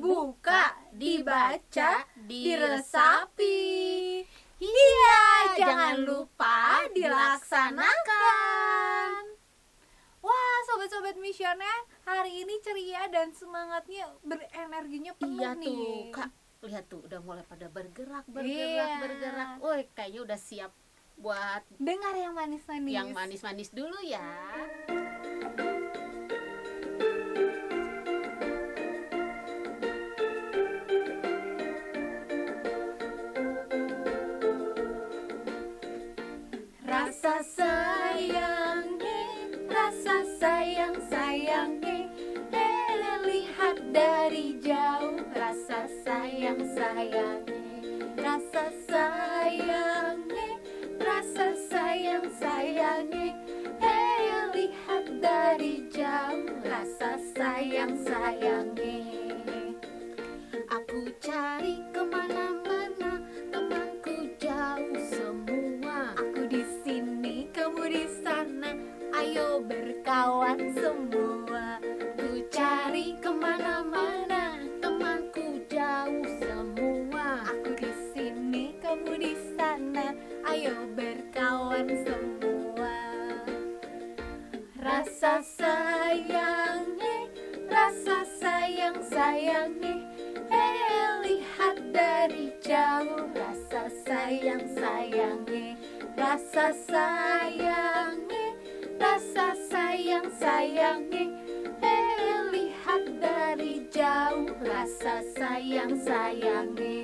dibuka, dibaca, diresapi. Iya, jangan lupa dilaksanakan. Wah, sobat-sobat misioner, hari ini ceria dan semangatnya berenerginya penuh Iya nih. tuh, Kak. Lihat tuh, udah mulai pada bergerak. Iya. Woi, kayaknya udah siap buat Dengar yang manis-manis. yang manis-manis dulu ya. Rasa sayang-sayangnya, lihat dari jauh. Rasa sayang-sayangnya, lihat dari jauh. Rasa sayang-sayangnya. Aku cari kemana-mana, temanku jauh semua. Aku di sini, kamu di sana, ayo berkawan semua. Ku cari kemana-mana, temanku jauh semua. Aku di sini, kamu di sana, ayo berkawan semua. Rasa sayang-sayangnya, lihat dari jauh. Rasa sayang-sayangnya, lihat dari jauh. Rasa sayang-sayangnya.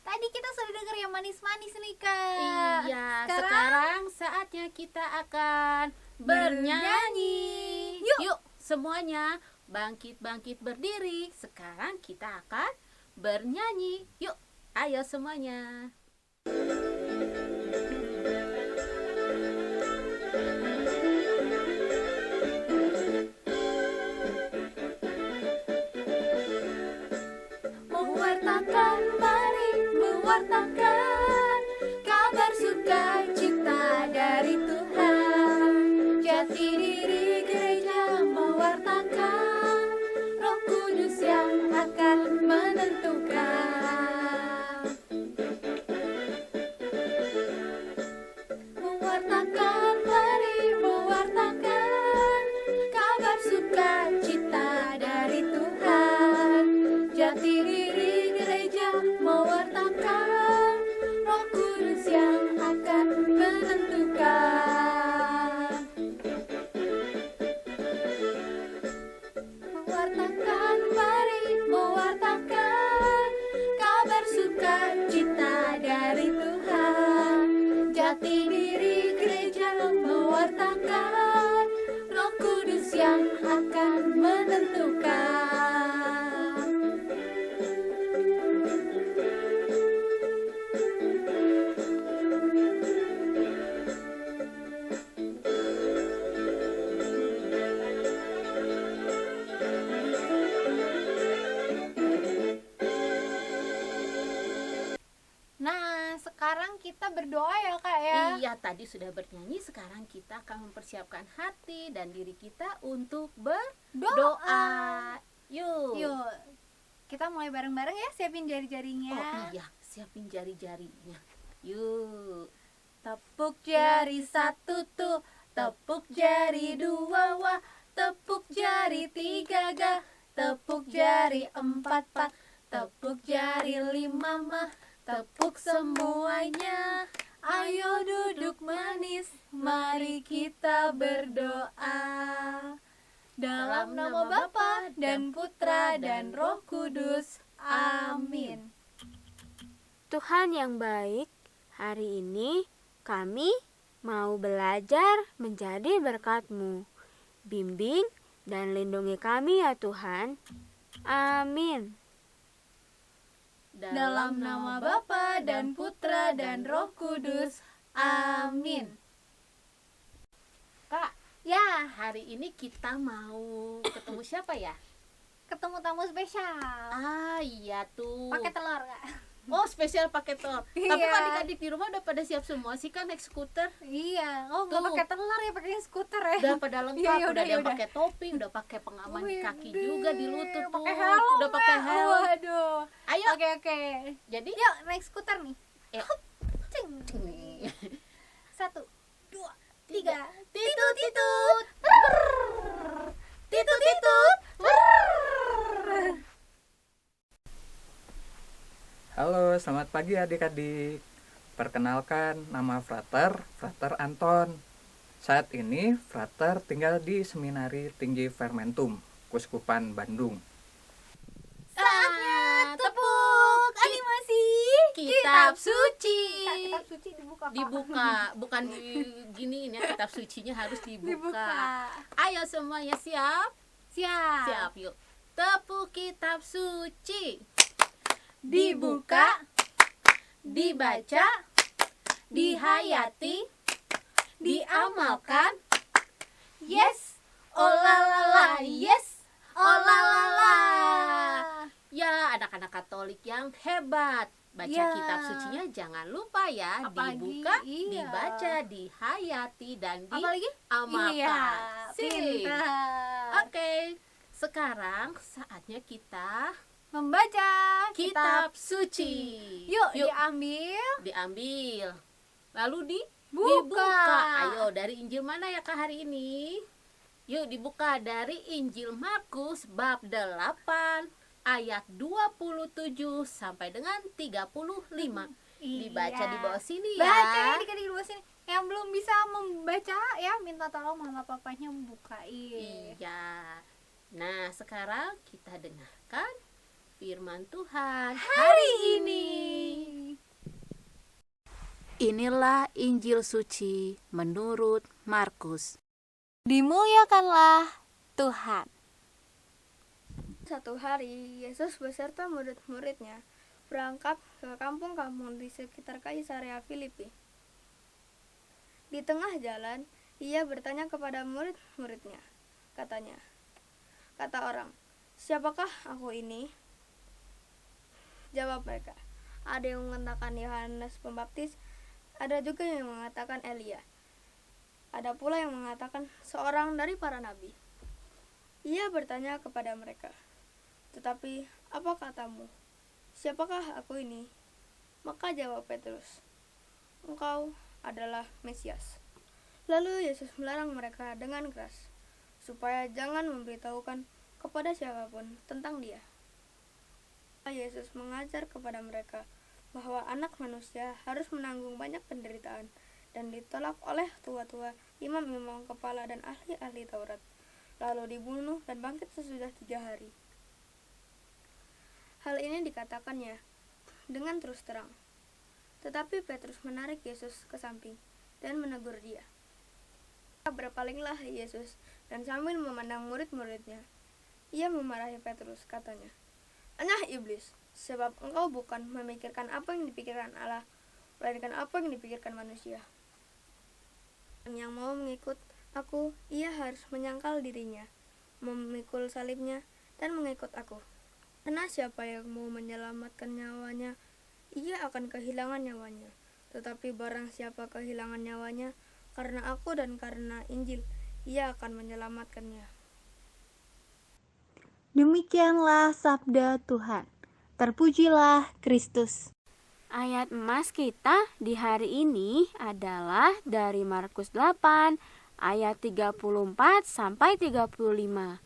Tadi kita sudah dengar yang manis-manis nih, Kak. Iya, sekarang saatnya kita akan bernyanyi. Yuk, semuanya bangkit berdiri. Sekarang kita akan bernyanyi. Yuk, ayo semuanya. Mewartakan kabar sukacita dari Tuhan. Jati diri gereja mewartakan Roh Kudus yang akan menentukan. Mewartakan, mari mewartakan kabar sukacita dari Tuhan. Jati diri gereja mewartakan Roh Kudus yang akan menentukan. Mewartakan, mari mewartakan kabar sukacita dari Tuhan. Jati diri gereja mewartakan Roh Kudus yang akan menentukan. Nah, sekarang kita berdoa ya, Kak ya. Iya, tadi sudah bernyanyi, sekarang kita akan mempersiapkan hati dan diri kita untuk berdoa. Yuk. Yuk, kita mulai bareng-bareng ya, siapin jari-jarinya. Oh iya, siapin jari-jarinya. Yuk. Tepuk jari satu tuh, tepuk jari dua wah, tepuk jari tiga ga, tepuk jari empat pak, tepuk jari lima mah, tepuk semuanya. Ayo duduk manis, mari kita berdoa. Dalam nama Bapa dan Putra dan Roh Kudus. Amin. Tuhan yang baik, hari ini kami mau belajar menjadi berkat-Mu. Bimbing dan lindungi kami ya Tuhan. Amin. Dalam nama Bapa dan Putra dan Roh Kudus. Amin. Kak, Ya, hari ini kita mau ketemu siapa ya? ketemu tamu spesial. Ah iya tuh. Pakai telur, Kak. Oh, spesial pakai telur. Tapi Iya. adik-adik di rumah udah pada siap semua sih kan naik skuter. Iya, oh nggak Tuh. pakai telur ya, pakai skuter ya. Udah pada lengkap, Iya, udah ada yang yaudah. pakai topi, udah pakai pengaman di kaki juga, di lutut tuh. Pakai helm. Udah pakai ya. helm. Waduh. Ayo. Oke. Jadi Yuk naik skuter nih. Yuk. Cing. Nih. 1, 2, 3. Titut titut. Titut titut. Halo, selamat pagi adik-adik. Perkenalkan, nama Frater Anton. Saat ini Frater tinggal di Seminari Tinggi Fermentum, Kuskupan Bandung. Saatnya Tepuk animasi. kitab suci. Kitab suci dibuka. Kak. Dibuka, bukan giniin ya, kitab sucinya harus dibuka. Dibuka. Ayo semuanya siap? Siap. Siap yuk. Tepuk kitab suci. Dibuka, Dibaca, dihayati, diamalkan. Yes, oh la la la, yes, oh la la la. Ya, anak-anak Katolik yang hebat. Baca Ya. kitab sucinya jangan lupa ya. Apalagi, Dibuka, iya. dibaca, dihayati, dan Apalagi? diamalkan. Iya, Sip. pintar. Oke, sekarang saatnya kita Membaca kitab suci. Yuk, diambil. Diambil. Lalu Buka. dibuka. Ayo, dari Injil mana ya Kak hari ini? Yuk dibuka dari Injil Markus bab 8 ayat 27 sampai dengan 35. Dibaca di bawah sini ya. Baca ya di bawah sini. Yang belum bisa membaca ya minta tolong mama papanya membukain. Iya. Nah, sekarang kita dengarkan firman Tuhan Hari ini. Inilah Injil suci menurut Markus. Dimuliakanlah Tuhan. Satu hari, Yesus beserta murid-muridnya berangkat ke kampung-kampung di sekitar Kaisarea Filipi. Di tengah jalan, ia bertanya kepada murid-muridnya. Kata orang, "Siapakah aku ini?" Jawab mereka, "Ada yang mengatakan Yohanes Pembaptis, ada juga yang mengatakan Elia. Ada pula yang mengatakan seorang dari para nabi." Ia bertanya kepada mereka, "Tetapi apa katamu? Siapakah aku ini?" Maka jawab Petrus, "Engkau adalah Mesias." Lalu Yesus melarang mereka dengan keras, supaya jangan memberitahukan kepada siapapun tentang dia. Yesus mengajar kepada mereka bahwa anak manusia harus menanggung banyak penderitaan dan ditolak oleh tua-tua, imam-imam kepala dan ahli-ahli Taurat, lalu dibunuh dan bangkit sesudah 3 hari. Hal ini dikatakannya dengan terus terang. Tetapi Petrus menarik Yesus ke samping dan menegur dia. Berpalinglah Yesus dan sambil memandang murid-muridnya, ia memarahi Petrus, katanya, "Enyah iblis, sebab engkau bukan memikirkan apa yang dipikirkan Allah, melainkan apa yang dipikirkan manusia. Yang mau mengikut aku, ia harus menyangkal dirinya, memikul salibnya, dan mengikut aku. Karena siapa yang mau menyelamatkan nyawanya, ia akan kehilangan nyawanya. Tetapi barang siapa kehilangan nyawanya, karena aku dan karena Injil, ia akan menyelamatkannya." Demikianlah sabda Tuhan. Terpujilah Kristus. Ayat emas kita di hari ini adalah dari Markus 8 ayat 34 sampai 35.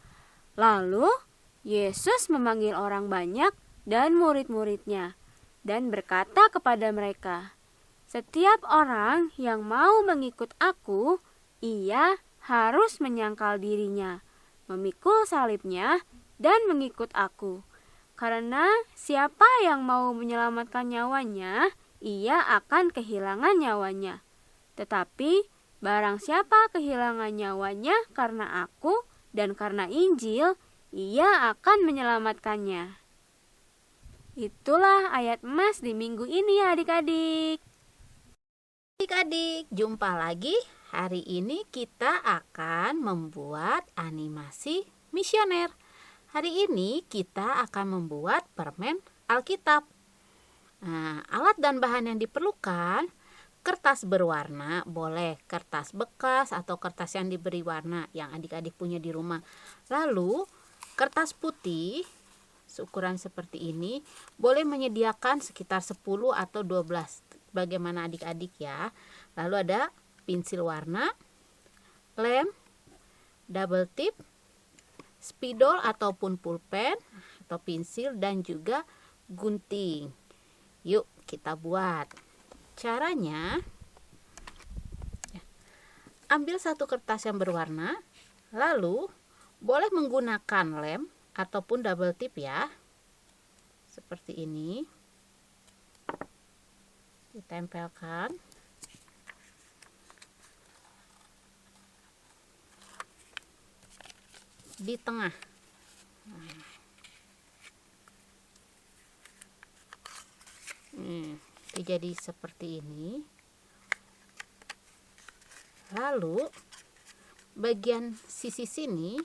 Lalu Yesus memanggil orang banyak dan murid-muridnya dan berkata kepada mereka, "Setiap orang yang mau mengikut aku, ia harus menyangkal dirinya, memikul salibnya, dan mengikut aku. Karena siapa yang mau menyelamatkan nyawanya, ia akan kehilangan nyawanya. Tetapi barang siapa kehilangan nyawanya karena aku dan karena Injil, ia akan menyelamatkannya." Itulah ayat emas di minggu ini ya adik-adik. Adik-adik, jumpa lagi. Hari ini kita akan membuat animasi misioner. Hari ini kita akan membuat permen Alkitab. Nah, alat dan bahan yang diperlukan: kertas berwarna, boleh kertas bekas atau kertas yang diberi warna yang adik-adik punya di rumah. Lalu kertas putih seukuran seperti ini, boleh menyediakan sekitar 10 atau 12, bagaimana adik-adik ya. Lalu ada pensil warna, lem, double tip, spidol ataupun pulpen atau pensil, dan juga gunting. Yuk kita buat. Caranya, ambil satu kertas yang berwarna, lalu boleh menggunakan lem ataupun double tip ya, seperti ini. Ditempelkan. Di tengah. Jadi seperti ini. Lalu bagian sisi sini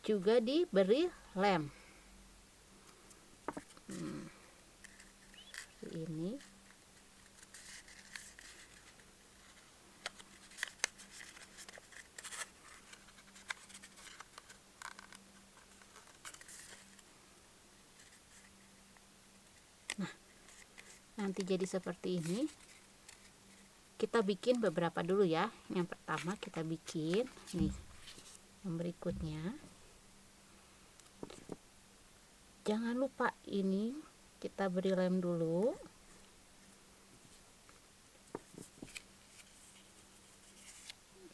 juga diberi lem. Seperti ini. Nanti jadi seperti ini. Kita bikin beberapa dulu ya. Yang pertama kita bikin nih, yang berikutnya. Jangan lupa ini kita beri lem dulu.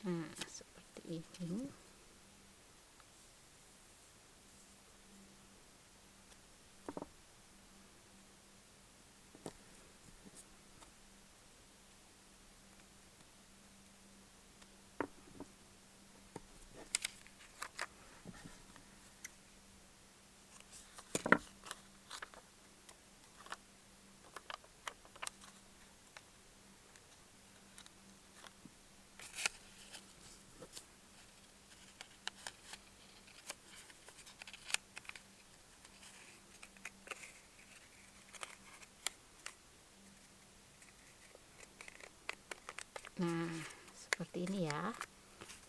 Nah, seperti ini. Nah, seperti ini ya.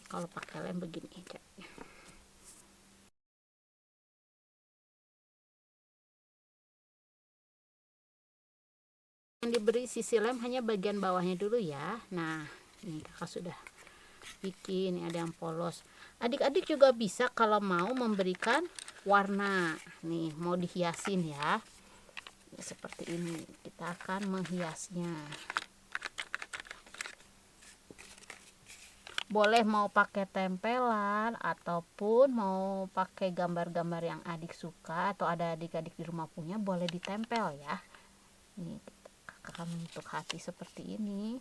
Kalau pakai lem begini aja. Yang diberi sisi lem hanya bagian bawahnya dulu ya. Nah, ini kakak sudah bikin. Ini ada yang polos. Adik-adik juga bisa kalau mau memberikan warna. Nih, mau dihiasin ya. Seperti ini. Kita akan menghiasnya. Boleh mau pakai tempelan ataupun mau pakai gambar-gambar yang adik suka atau ada adik-adik di rumah punya, boleh ditempel ya. Ini kakak akan membentuk hati seperti ini.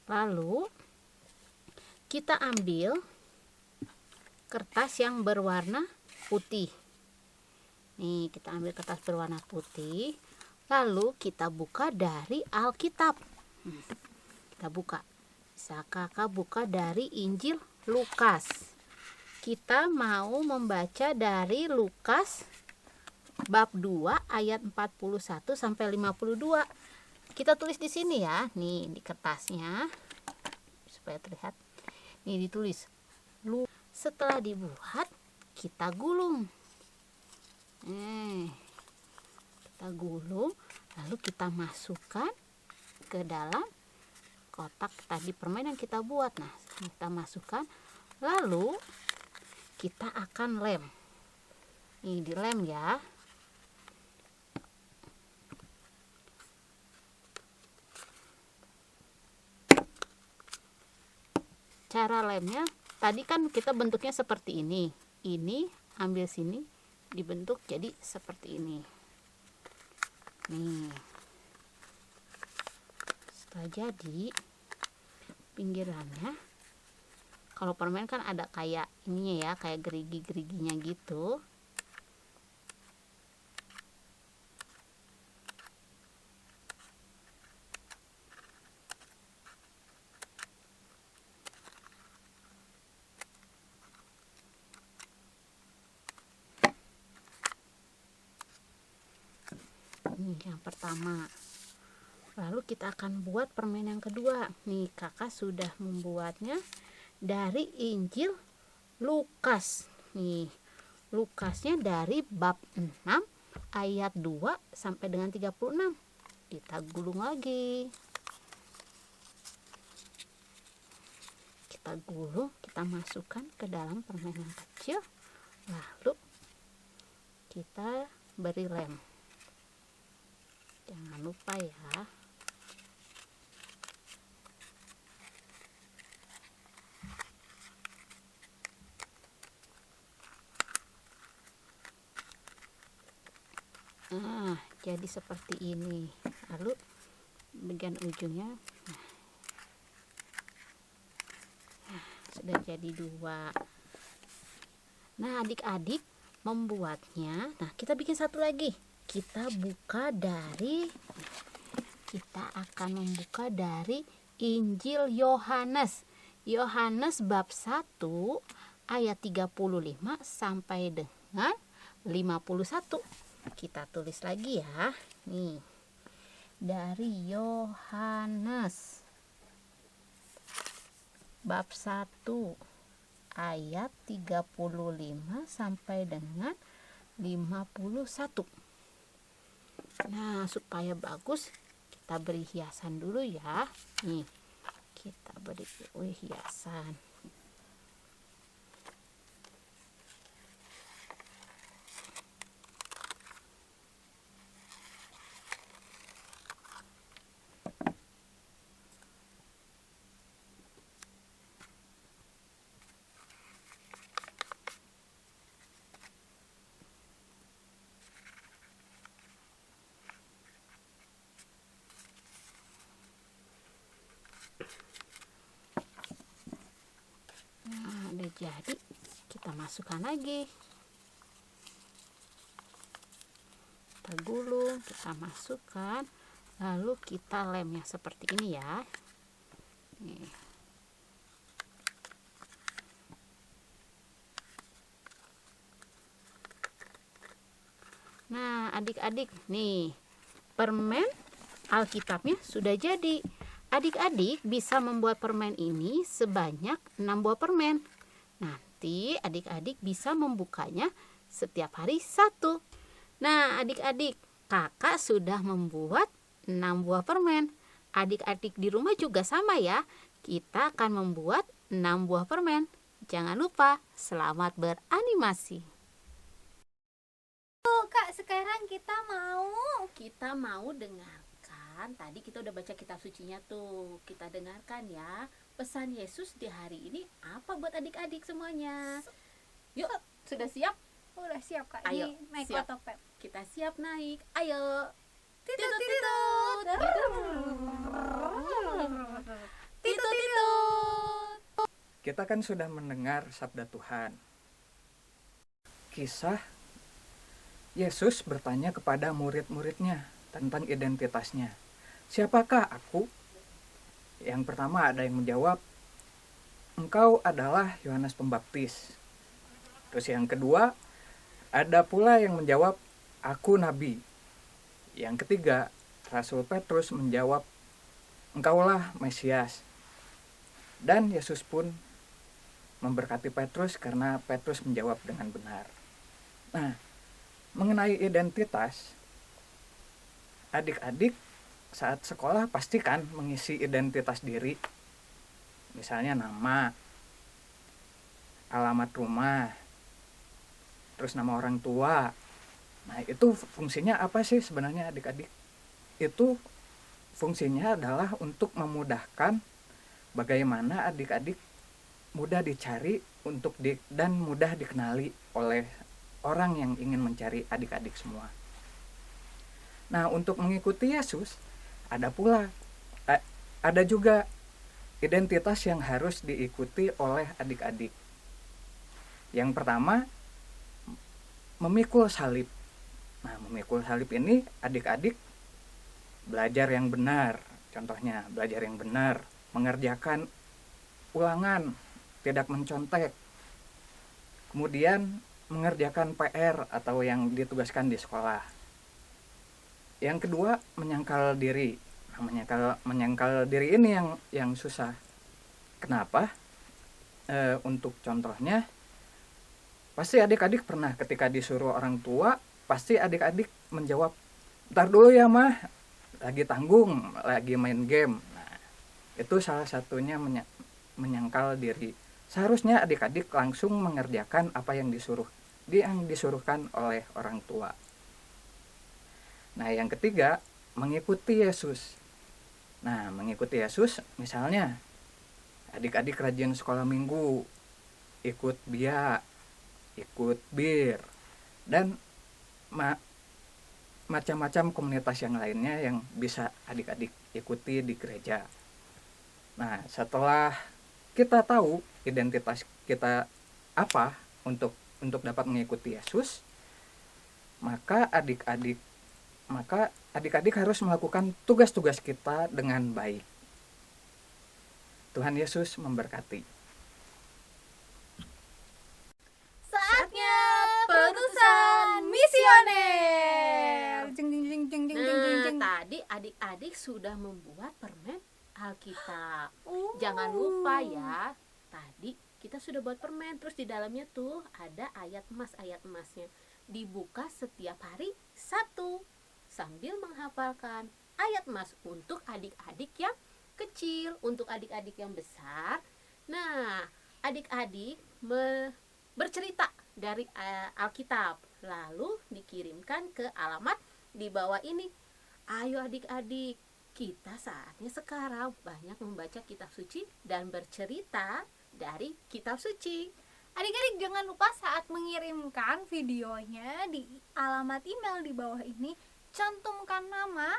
Lalu kita ambil kertas yang berwarna putih. Nih, kita ambil kertas berwarna putih. Lalu kita buka dari Alkitab. Kita buka. Bisa kakak buka dari Injil Lukas. Kita mau membaca dari Lukas bab 2 ayat 41 sampai 52. Kita tulis di sini ya. Nih di kertasnya. Supaya terlihat. Nih ditulis. Setelah dibuat, kita gulung. Kita gulung, lalu kita masukkan ke dalam kotak tadi permen yang kita buat. Nah, kita masukkan, lalu kita akan lem. Ini dilem ya. Cara lemnya, tadi kan kita bentuknya seperti ini. Ini ambil sini, dibentuk jadi seperti ini. Nih, setelah jadi pinggirannya, kalau permen kan ada kayak ininya ya, kayak gerigi-geriginya gitu. Nih, yang pertama. Lalu kita akan buat permen yang kedua. Nih, kakak sudah membuatnya dari Injil Lukas. Nih, Lukasnya dari bab 6 ayat 2 sampai dengan 36. Kita gulung lagi. Kita gulung, kita masukkan ke dalam permen yang kecil. Lalu kita beri lem. Jangan lupa ya. Nah, jadi seperti ini. Lalu bagian ujungnya sudah jadi 2. Nah, adik-adik membuatnya. Nah, kita bikin satu lagi. Kita akan membuka dari Injil Yohanes. Yohanes bab 1 ayat 35 sampai dengan 51. Kita tulis lagi ya. Nih. Dari Yohanes bab 1 ayat 35 sampai dengan 51. Nah, supaya bagus kita beri hiasan dulu ya. Nih, kita beri hiasan. Nah, udah jadi, kita masukkan lagi. Kita gulung, kita masukkan, lalu kita lemnya seperti ini ya. Nih. Nah, adik-adik, nih permen Alkitabnya sudah jadi. Adik-adik bisa membuat permen ini sebanyak 6 buah permen. Nanti adik-adik bisa membukanya setiap hari 1. Nah, adik-adik, kakak sudah membuat 6 buah permen. Adik-adik di rumah juga sama ya. Kita akan membuat 6 buah permen. Jangan lupa, selamat beranimasi. Kak, sekarang kita mau dengarkan. Tadi kita udah baca kitab sucinya tuh. Kita dengarkan ya. Pesan Yesus di hari ini apa buat adik-adik semuanya? Yuk, sudah siap? udah siap Kak. Ayo, Ini naik siap. otopet. Kita siap naik. Ayo. Titut titut. Titut titut. Kita kan sudah mendengar sabda Tuhan. Kisah Yesus bertanya kepada murid-muridnya tentang identitasnya. Siapakah aku? Yang pertama ada yang menjawab, engkau adalah Yohanes Pembaptis. Terus yang kedua, ada pula yang menjawab, aku nabi. Yang ketiga, Rasul Petrus menjawab, engkaulah Mesias. Dan Yesus pun memberkati Petrus karena Petrus menjawab dengan benar. Nah, mengenai identitas, adik-adik saat sekolah pastikan mengisi identitas diri. Misalnya nama, alamat rumah, terus nama orang tua. Nah, itu fungsinya apa sih sebenarnya adik-adik? Itu fungsinya adalah untuk memudahkan bagaimana adik-adik mudah dicari dan mudah dikenali oleh orang yang ingin mencari adik-adik semua. Nah, untuk mengikuti Yesus, ada juga identitas yang harus diikuti oleh adik-adik. Yang pertama, memikul salib. Nah, memikul salib ini adik-adik belajar yang benar. Contohnya, belajar yang benar, mengerjakan ulangan, tidak mencontek. Kemudian mengerjakan PR atau yang ditugaskan di sekolah. Yang kedua, menyangkal diri. Nah, menyangkal diri ini yang susah. Kenapa? Untuk contohnya, pasti adik-adik pernah ketika disuruh orang tua, pasti adik-adik menjawab, "Ntar dulu ya mah, lagi tanggung, lagi main game." Nah, itu salah satunya menyangkal diri. Seharusnya adik-adik langsung mengerjakan apa yang disuruhkan oleh orang tua. Nah, yang ketiga, mengikuti Yesus. Nah, mengikuti Yesus misalnya adik-adik rajin sekolah minggu, ikut BIA, ikut BIR, dan macam-macam komunitas yang lainnya yang bisa adik-adik ikuti di gereja. Nah, setelah kita tahu identitas kita apa untuk dapat mengikuti Yesus, maka adik-adik harus melakukan tugas-tugas kita dengan baik. Tuhan Yesus memberkati. Saatnya penutusan misioner. Jeng jeng jeng jeng jeng jeng jeng jeng. Tadi adik-adik sudah membuat permen Alkitab. Jangan lupa ya, tadi kita sudah buat permen, terus di dalamnya tuh ada ayat emasnya. Dibuka setiap hari satu, sambil menghafalkan ayat emas untuk adik-adik yang kecil. Untuk adik-adik yang besar, nah adik-adik bercerita dari Alkitab, lalu dikirimkan ke alamat di bawah ini. Ayo adik-adik, kita saatnya sekarang banyak membaca kitab suci dan bercerita dari kitab suci. Adik-adik jangan lupa saat mengirimkan videonya di alamat email di bawah ini, cantumkan nama,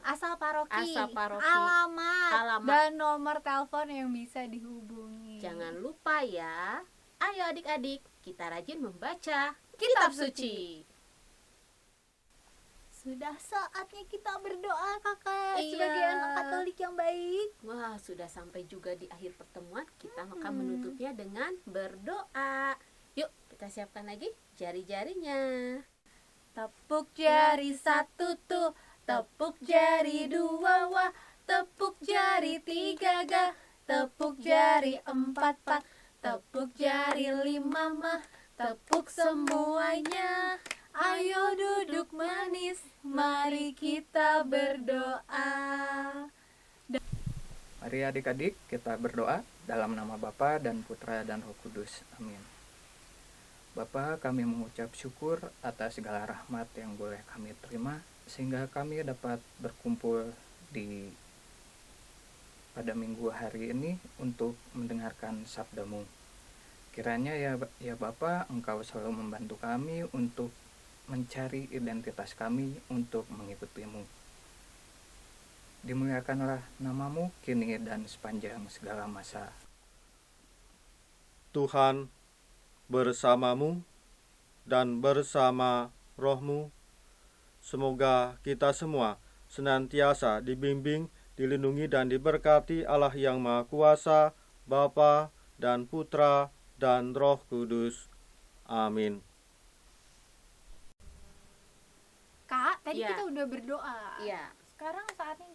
asal paroki, alamat, dan nomor telepon yang bisa dihubungi. Jangan lupa ya. Ayo adik-adik, kita rajin membaca kitab suci. Sudah saatnya kita berdoa, Kakak, Iya. sebagai anak Katolik yang baik. Wah, sudah sampai juga di akhir pertemuan. Kita akan menutupnya dengan berdoa. Yuk, kita siapkan lagi jari-jarinya. Tepuk jari satu tuh, tepuk jari dua wah, tepuk jari tiga ga, tepuk jari empat pak, tepuk jari lima mah, tepuk semuanya. Ayo duduk manis, mari kita berdoa. Mari adik-adik kita berdoa dalam nama Bapa dan Putra dan Roh Kudus. Amin. Bapa, kami mengucap syukur atas segala rahmat yang boleh kami terima, sehingga kami dapat berkumpul pada minggu hari ini untuk mendengarkan sabda-Mu. Kiranya ya Bapa, Engkau selalu membantu kami untuk mencari identitas kami untuk mengikuti-Mu. Dimuliakanlah nama-Mu kini dan sepanjang segala masa. Tuhan bersamamu dan bersama rohmu. Semoga kita semua senantiasa dibimbing, dilindungi dan diberkati Allah yang Maha Kuasa, Bapa dan Putra dan Roh Kudus. Amin. Kak, tadi Ya. kita udah berdoa. Iya, Sekarang saatnya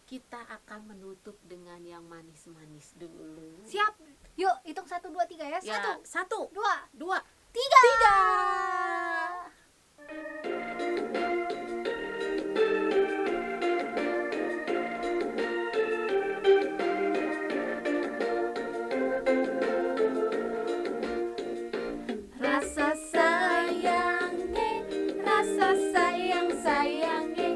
kita akan menutup dengan yang manis-manis dulu. siap. Yuk, hitung 1, 2, 3 ya. Ya, 1, 1, 2, 2, 3. Rasa sayang sayange,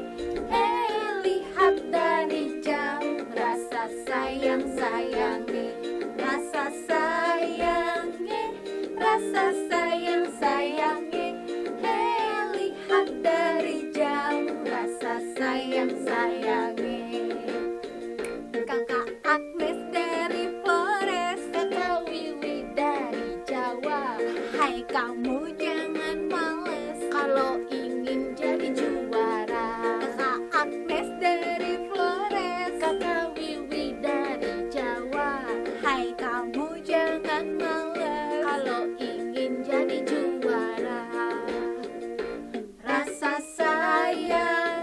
lihat dari jauh. Rasa sayang sayange, rasa sayange, lihat dari jauh. Rasa sayang sayange. Kakak Agnes dari Flores, Kakak Wiwi dari Jawa. Hai kamu jangan males kalau ingin jadi juara. Kakak Agnes dari Flores, Kakak Wiwi dari Jawa. Hai kamu jangan males kalau ingin jadi juara. Rasa sayang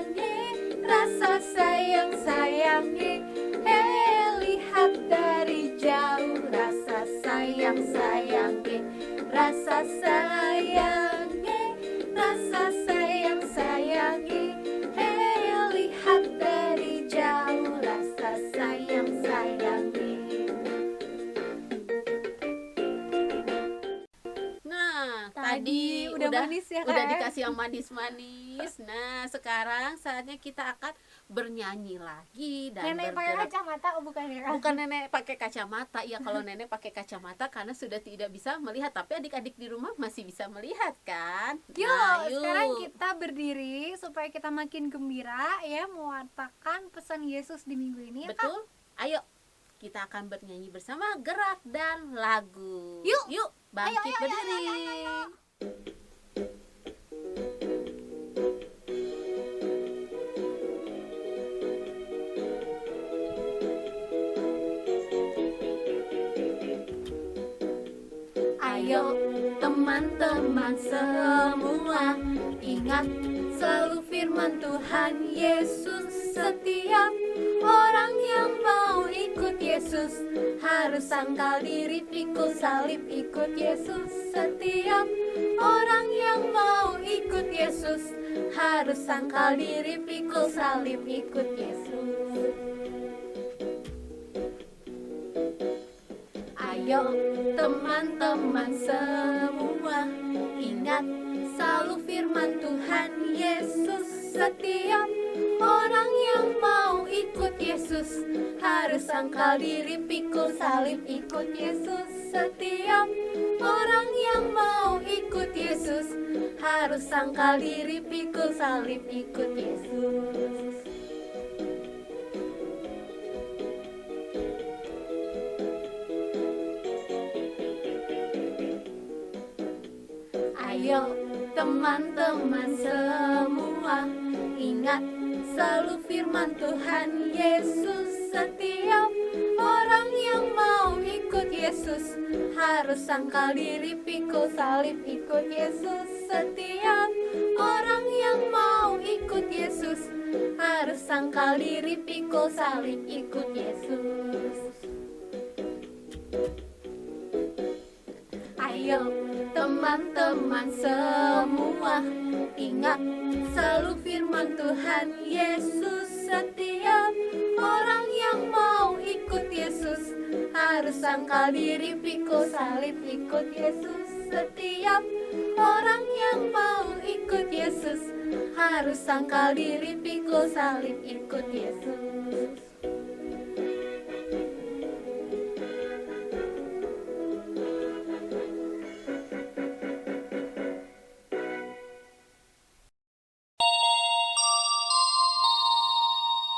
sayang rasa sayang hey lihat dari jauh rasa sayang Nah, tadi udah manis ya, udah Kak? dikasih yang manis-manis. Nah, sekarang saatnya kita akan bernyanyi lagi dan Nenek pakai bergerak. kacamata bukan ya, Kak? Bukan nenek pakai kacamata ya, kalau nenek pakai kacamata karena sudah tidak bisa melihat, tapi adik-adik di rumah masih bisa melihat kan. Yuk, sekarang kita berdiri supaya kita makin gembira ya mewartakan pesan Yesus di minggu ini ya, Kak? Betul? Ayo kita akan bernyanyi bersama gerak dan lagu. Yuk bangkit Ayo, berdiri. Ayo teman-teman semua, ingat selalu firman Tuhan Yesus. Setiap orang yang mau ikut Yesus harus sangkal diri, pikul salib, ikut Yesus. Setiap orang yang mau ikut Yesus harus sangkal diri, pikul salib, ikut Yesus. Ayo teman-teman semua, ingat selalu firman Tuhan Yesus. Setiap orang yang mau ikut Yesus harus sangkal diri, pikul salib, ikut Yesus. Setiap orang yang mau ikut Yesus harus sangkal diri, pikul salib, ikut Yesus. Ayo teman-teman semua, ingat selalu firman Tuhan Yesus. Setiap orang yang mau ikut Yesus harus sangkal diri, pikul salib, ikut Yesus. Setiap orang yang mau ikut Yesus harus sangkal diri, pikul salib, ikut Yesus. Ayo teman-teman semua, ingat selalu firman Tuhan Yesus. Setiap orang yang mau ikut Yesus harus sangkal diri, pikul salib, ikut Yesus. Setiap orang yang mau ikut Yesus harus sangkal diri, pikul salib, ikut Yesus.